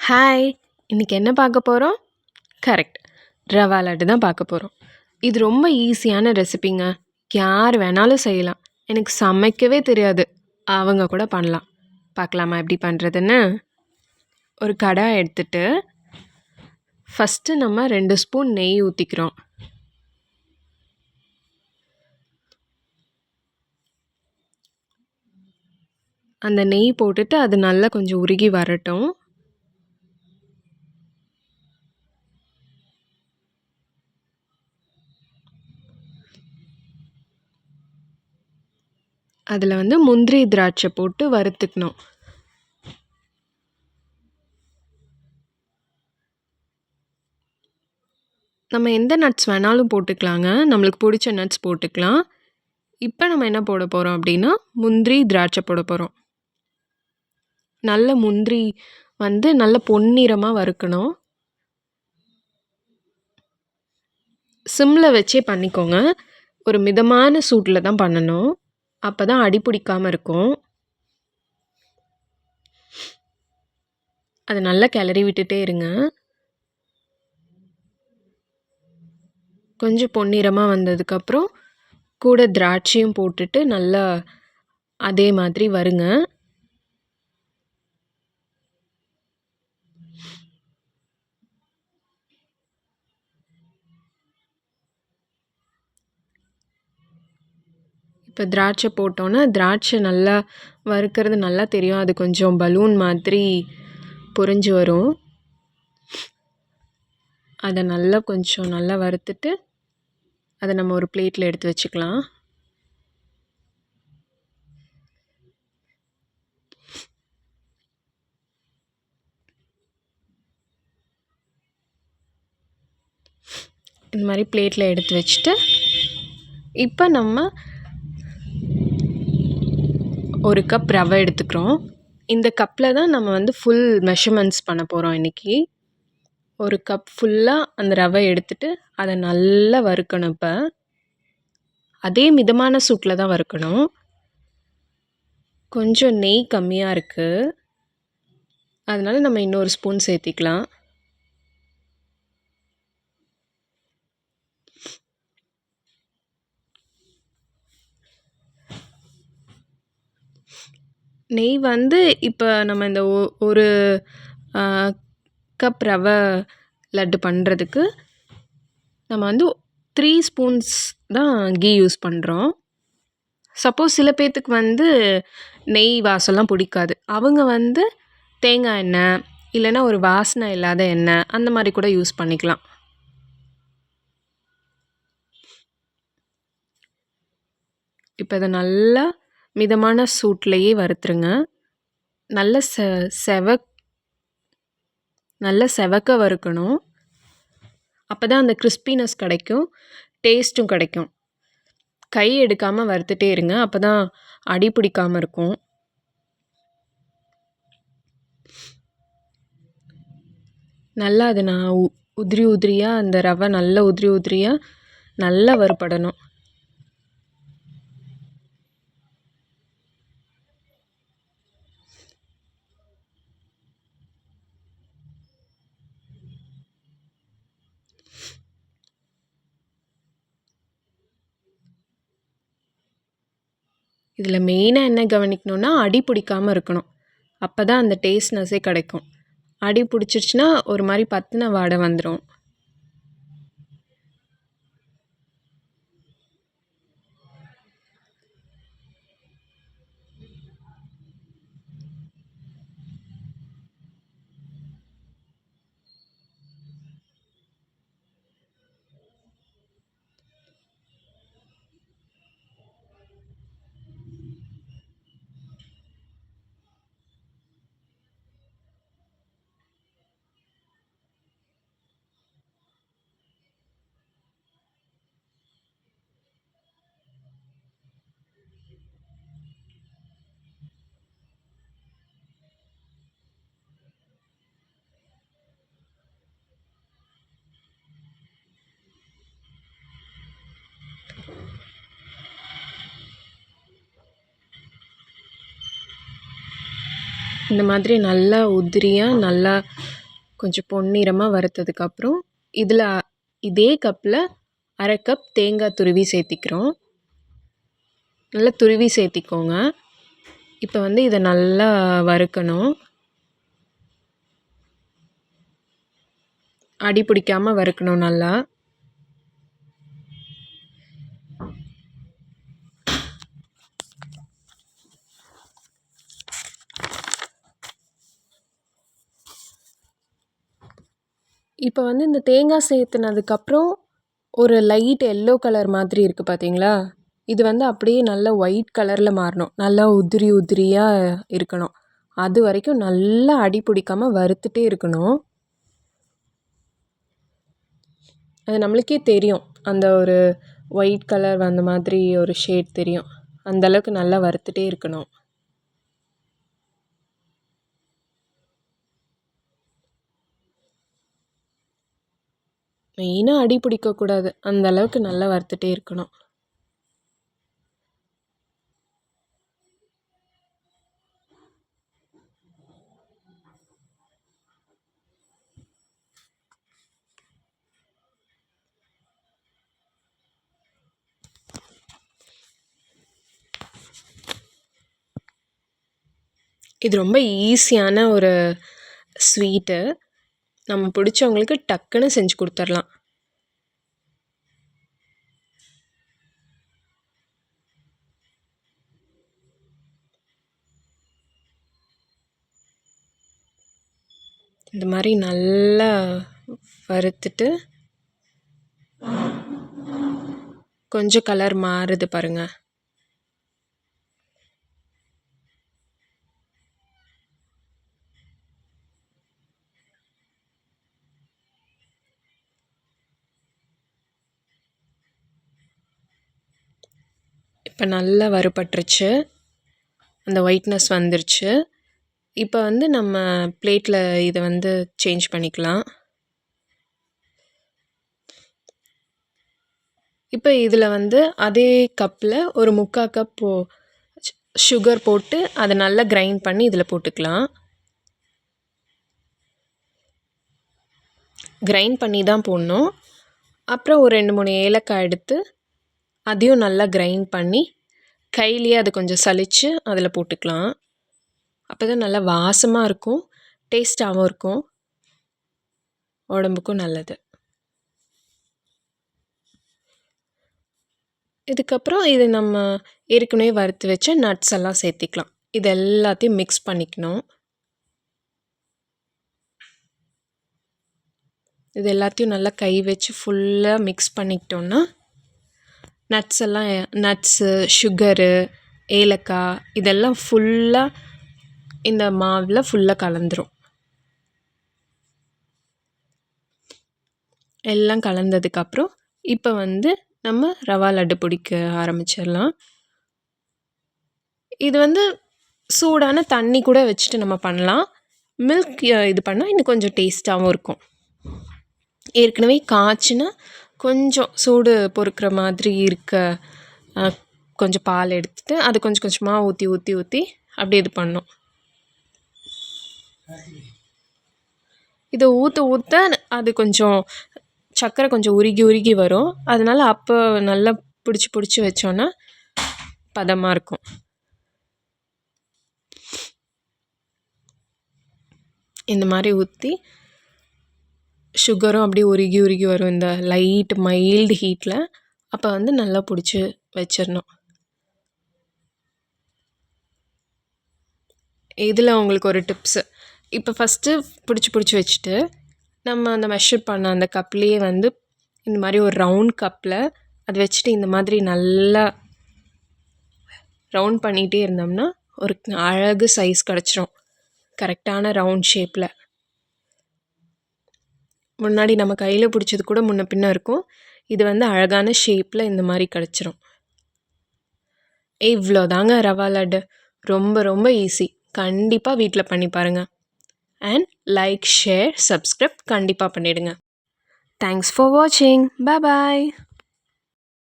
Hi! இன்னைக்கு என்ன பார்க்க போறோம்? கரெக்ட். ரவா லட்டு தான் பார்க்க போறோம். இது ரொம்ப ஈஸியான ரெசிபிங்க. யார் வேணாலும் செய்யலாம். எனக்கு சமைக்கவே தெரியாது. அவங்க கூட பண்ணலாம். பார்க்கலாமா எப்படி பண்ணுறதுன்னு? ஒரு கடாய் எடுத்துட்டு, ஃபஸ்ட்டு நம்ம 2 ஸ்பூன் நெய் ஊற்றிக்கிறோம். அந்த நெய் போட்டுட்டு அது நல்லா கொஞ்சம் உருகி வரட்டும். அதில் முந்திரி திராட்சை போட்டு வறுத்துக்கணும். நம்ம எந்த நட்ஸ் வேணாலும் போட்டுக்கலாங்க. நம்மளுக்கு பிடிச்ச நட்ஸ் போட்டுக்கலாம். இப்போ நம்ம என்ன போட போகிறோம் அப்படின்னா, முந்திரி திராட்சை போட போகிறோம். நல்ல முந்திரி நல்ல பொன்னிறமாக வறுக்கணும். சிம்மில் வச்சே பண்ணிக்கோங்க. ஒரு மிதமான சூட்டில் தான் பண்ணணும். அப்போ தான் அடி பிடிக்காமல் இருக்கும். அதை நல்லா கிளறி விட்டுட்டே இருங்க. கொஞ்சம் பொன்னிறமாக வந்ததுக்கப்புறம் கூட திராட்சையும் போட்டுட்டு நல்லா அதே மாதிரி வருங்க. இப்போ திராட்சை போட்டோன்னா திராட்சை நல்லா வறுக்கிறது நல்லா தெரியும். அது கொஞ்சம் பலூன் மாதிரி பொரிஞ்சு வரும். அதை கொஞ்சம் நல்லா வறுத்துட்டு அதை நம்ம ஒரு பிளேட்டில் எடுத்து வச்சுக்கலாம். இந்த மாதிரி பிளேட்டில் எடுத்து வச்சுட்டு, இப்போ நம்ம 1 கப் ரவை எடுத்துக்கிறோம். இந்த கப்பில் தான் நம்ம ஃபுல் மெஷர்மெண்ட்ஸ் பண்ண போகிறோம் இன்றைக்கி. 1 கப் ஃபுல்லாக அந்த ரவை எடுத்துட்டு அதை நல்லா வறுக்கணும். இப்போ அதே மிதமான சூட்டில் தான் வறுக்கணும். கொஞ்சம் நெய் கம்மியாக இருக்குது, அதனால் நம்ம இன்னொரு ஸ்பூன் சேர்த்திக்கலாம். நெய் இப்போ நம்ம இந்த ஒரு கப் ரவை லட்டு பண்ணுறதுக்கு நம்ம 3 ஸ்பூன்ஸ் தான் கீ யூஸ் பண்ணுறோம். சப்போஸ் சில பேர்த்துக்கு நெய் வாசம்லாம் பிடிக்காது. அவங்க தேங்காய் எண்ணெய் இல்லைன்னா ஒரு வாசனை இல்லாத எண்ணெய் அந்த மாதிரி கூட யூஸ் பண்ணிக்கலாம். இப்போ இதை நல்லா மிதமான சூட்லேயே வறுத்துருங்க. நல்ல செவக்க வறுக்கணும். அப்போ தான் அந்த கிறிஸ்பினஸ் கிடைக்கும், டேஸ்ட்டும் கிடைக்கும். கை எடுக்காமல் வறுத்துட்டே இருங்க. அப்போ தான் அடி பிடிக்காமல் இருக்கும். நல்லா அது நான் உதிரியாக அந்த ரவை நல்லா உதிரியாக நல்லா வறுபடணும். இதில் மெயினாக என்ன கவனிக்கணுன்னா, அடி பிடிக்காமல் இருக்கணும். அப்போ தான் அந்த டேஸ்ட்னஸே கிடைக்கும். அடி பிடிச்சிருச்சுன்னா ஒரு மாதிரி பற்றின வாடை வந்துடும். இந்த மாதிரி நல்லா உதிரியாக நல்லா கொஞ்சம் பொன்னிறமாக வறுத்ததுக்கப்புறம் இதில் இதே கப்பில் அரை கப் தேங்காய் துருவி சேர்த்திக்கிறோம். நல்லா துருவி சேர்த்திக்கோங்க. இப்போ வந்து இதை நல்லா வறுக்கணும். அடி பிடிக்காமல் வறுக்கணும் நல்லா. இப்போ வந்து இந்த தேங்காய் சேர்த்துனதுக்கப்புறம் ஒரு லைட் எல்லோ கலர் மாதிரி இருக்குது பார்த்தீங்களா? இது வந்து அப்படியே நல்லா ஒயிட் கலரில் மாறணும். நல்லா உதிரி உதிரியாக இருக்கணும். அது வரைக்கும் நல்லா அடி பிடிக்காமல் வறுத்துட்டே இருக்கணும். அது நம்மளுக்கே தெரியும். அந்த ஒரு ஒயிட் கலர் அந்த மாதிரி ஒரு ஷேட் தெரியும். அந்த அளவுக்கு நல்லா வறுத்துட்டே இருக்கணும். மெயினாக அடி பிடிக்கக்கூடாது. அந்த அளவுக்கு நல்லா வறுத்துட்டே இருக்கணும். இது ரொம்ப ஈஸியான ஒரு ஸ்வீட்டு. நம்ம பிடிச்சவங்களுக்கு டக்குன்னு செஞ்சு கொடுத்துர்லாம். இந்த மாதிரி நல்லா வறுத்துட்டு கொஞ்சம் கலர் மாறுது பாருங்கள். இப்போ நல்லா வறுபட்டுருச்சு. அந்த ஒயிட்னஸ் வந்துருச்சு. இப்போ வந்து நம்ம பிளேட்டில் இதை வந்து சேஞ்ச் பண்ணிக்கலாம். இப்போ இதில் வந்து அதே கப்பில் ஒரு 3/4 கப் சுகர் போட்டு அதை நல்லா கிரைண்ட் பண்ணி இதில் போட்டுக்கலாம். கிரைண்ட் பண்ணி தான் போடணும். அப்புறம் ஒரு 2-3 ஏலக்காய் எடுத்து அதையும் நல்லா கிரைண்ட் பண்ணி கையிலேயே அது கொஞ்சம் சலித்து அதில் போட்டுக்கலாம். அப்போ தான் நல்லா வாசமாக இருக்கும், டேஸ்ட்டாகவும் இருக்கும், உடம்புக்கும் நல்லது. இதுக்கப்புறம் இது நம்ம ஏற்கனவே வறுத்து வச்ச நட்ஸ் எல்லாம் சேர்த்திக்கலாம். இது எல்லாத்தையும் மிக்ஸ் பண்ணிக்கணும். இது எல்லாத்தையும் நல்லா கை வச்சு ஃபுல்லாக மிக்ஸ் பண்ணிக்கிட்டோன்னா நட்ஸு, சுகரு, ஏலக்காய் இதெல்லாம் ஃபுல்லாக இந்த மாவில் ஃபுல்லாக கலந்துரும். எல்லாம் கலந்ததுக்கப்புறம் இப்போ வந்து நம்ம ரவா லட்டு பிடிக்க ஆரம்பிச்சிடலாம். இது வந்து சூடான தண்ணி கூட வச்சுட்டு நம்ம பண்ணலாம். மில்க் இது பண்ணால் இன்னும் கொஞ்சம் டேஸ்ட்டாகவும் இருக்கும். ஏற்கனவே காய்ச்சினா கொஞ்சம் சூடு பொறுக்கிற மாதிரி இருக்க கொஞ்சம் பால் எடுத்துகிட்டு அது கொஞ்சம் கொஞ்சமாக ஊற்றி அப்படி இது பண்ணணும். இதை ஊற்ற அது கொஞ்சம் சர்க்கரை கொஞ்சம் உருகி வரும். அதனால் அப்போ நல்லா பிடிச்சி வச்சோன்னா பதமாக இருக்கும். இந்த மாதிரி ஊற்றி சுகரும் அப்படியே உருகி வரும் இந்த லைட் மைல்டு ஹீட்டில். அப்போ வந்து நல்லா பிடிச்சி வச்சிடணும். இதில் உங்களுக்கு ஒரு டிப்ஸு. இப்போ ஃபஸ்ட்டு பிடிச்சி வச்சுட்டு நம்ம அந்த மெஷர் பண்ண அந்த கப்லேயே வந்து இந்த மாதிரி ஒரு ரவுண்ட் கப்பில் அது வச்சுட்டு இந்த மாதிரி நல்லா ரவுண்ட் பண்ணிகிட்டே இருந்தோம்னா ஒரு அழகு சைஸ் கிடச்சிரும். கரெக்டான ரவுண்ட் ஷேப்பில். முன்னாடி நம்ம கையில் பிடிச்சது கூட முன்ன பின்ன இருக்கும். இது வந்து அழகான ஷேப்பில் இந்த மாதிரி கிடச்சிரும். இவ்வளோதாங்க ரவா லட்டு. ரொம்ப ரொம்ப ஈஸி. கண்டிப்பாக வீட்டில் பண்ணி பாருங்கள். அண்ட் லைக், ஷேர், சப்ஸ்கிரைப் கண்டிப்பாக பண்ணிவிடுங்க. தேங்க்ஸ் ஃபார் வாட்சிங். பாய்.